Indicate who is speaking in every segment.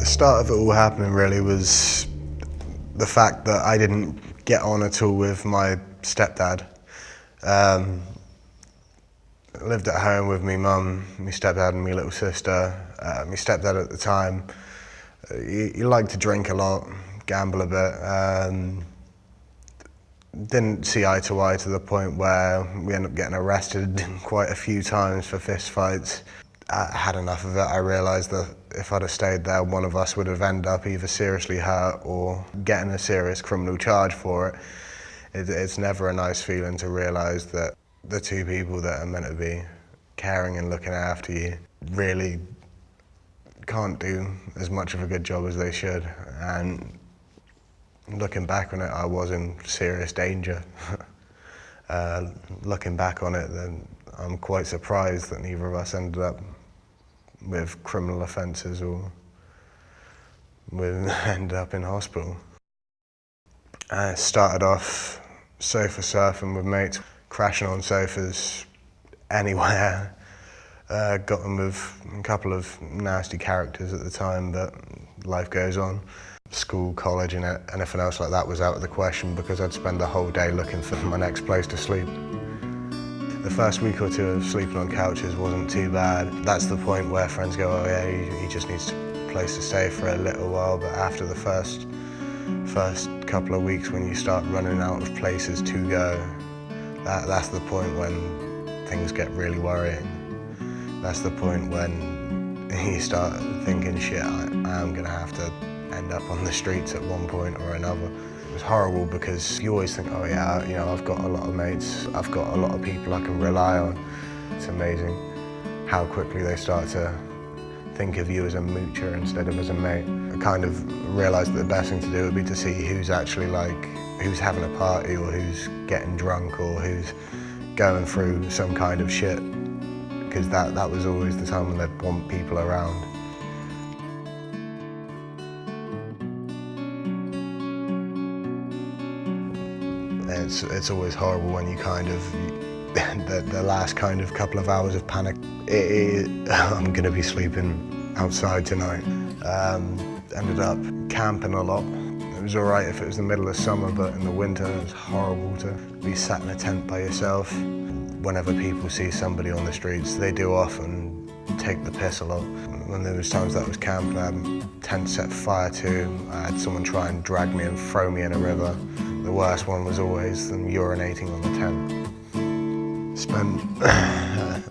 Speaker 1: start of it all happening really was the fact that I didn't get on at all with my stepdad. I lived at home with my mum, my stepdad and my little sister. My stepdad at the time, he liked to drink a lot, gamble a bit. Didn't see eye to eye to the point where we ended up getting arrested quite a few times for fist fights. I had enough of it. I realised that if I'd have stayed there, one of us would have ended up either seriously hurt or getting a serious criminal charge for it. It's never a nice feeling to realise that the two people that are meant to be caring and looking after you really can't do as much of a good job as they should. And looking back on it, I was in serious danger. Looking back on it, then I'm quite surprised that neither of us ended up with criminal offences or ended up in hospital. I started off sofa surfing with mates, crashing on sofas anywhere. Got in with a couple of nasty characters at the time, but life goes on. School, college and anything else like that was out of the question because I'd spend the whole day looking for my next place to sleep. The first week or two of sleeping on couches wasn't too bad. That's the point where friends go, oh yeah, he just needs a place to stay for a little while, but after the first couple of weeks when you start running out of places to go, that's the point when things get really worrying. That's the point when you start thinking, shit, I am gonna have to end up on the streets at one point or another. It was horrible because you always think, oh yeah, you know, I've got a lot of mates, I've got a lot of people I can rely on. It's amazing how quickly they start to think of you as a moocher instead of as a mate. I kind of realised that the best thing to do would be to see who's actually who's having a party or who's getting drunk or who's going through some kind of shit, because that was always the time when they'd want people around. It's always horrible when you kind of, the last kind of couple of hours of panic, I'm gonna be sleeping outside tonight. Ended up camping a lot. It was all right if it was the middle of summer, but in the winter it was horrible to be sat in a tent by yourself. Whenever people see somebody on the streets, they do often take the piss a lot. When there was times that I was camping, I had a tent set fire to. I had someone try and drag me and throw me in a river. The worst one was always them urinating on the tent. Spent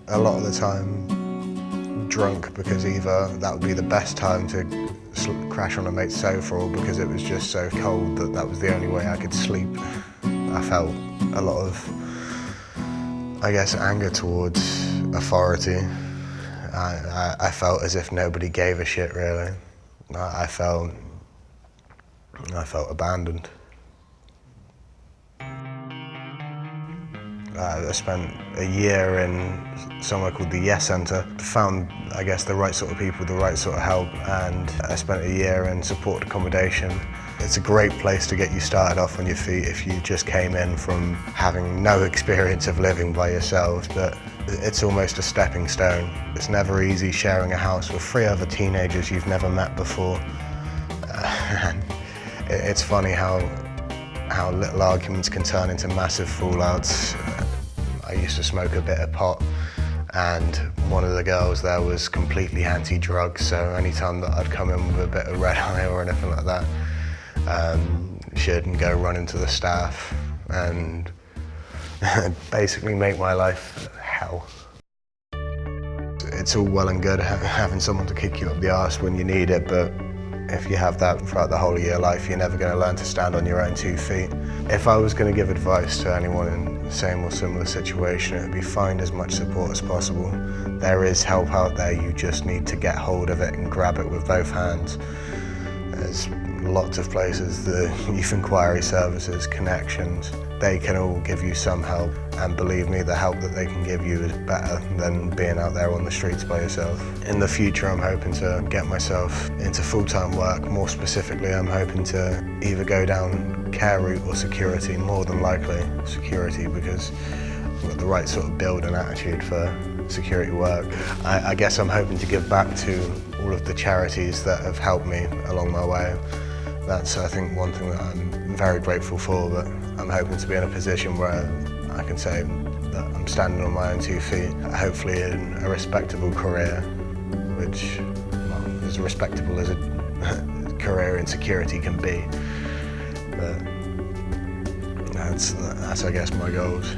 Speaker 1: a lot of the time drunk because either that would be the best time to crash on a mate's sofa or because it was just so cold that was the only way I could sleep. I felt a lot of, I guess, anger towards authority. I felt as if nobody gave a shit, really. I felt abandoned. I spent a year in somewhere called the Yes Centre. Found, I guess, the right sort of people, the right sort of help, and I spent a year in supported accommodation. It's a great place to get you started off on your feet if you just came in from having no experience of living by yourselves, but it's almost a stepping stone. It's never easy sharing a house with 3 other teenagers you've never met before. And it's funny how little arguments can turn into massive fallouts. I used to smoke a bit of pot, and one of the girls there was completely anti-drugs, so anytime that I'd come in with a bit of red eye or anything like that, she'd go run into the staff and basically make my life hell. It's all well and good having someone to kick you up the arse when you need it, but if you have that throughout the whole of your life, you're never going to learn to stand on your own 2 feet. If I was going to give advice to anyone in the same or similar situation, it would be find as much support as possible. There is help out there, you just need to get hold of it and grab it with both hands. There's lots of places, the youth inquiry services, connections, they can all give you some help, and believe me, the help that they can give you is better than being out there on the streets by yourself. In the future, I'm hoping to get myself into full-time work. More specifically, I'm hoping to either go down care route or security, more than likely security, because I've got the right sort of build and attitude for security work. I guess I'm hoping to give back to all of the charities that have helped me along my way. That's, I think, one thing that I'm very grateful for, but I'm hoping to be in a position where I can say that I'm standing on my own 2 feet, hopefully in a respectable career, which, well, as respectable as a career in security can be. But that's I guess, my goals.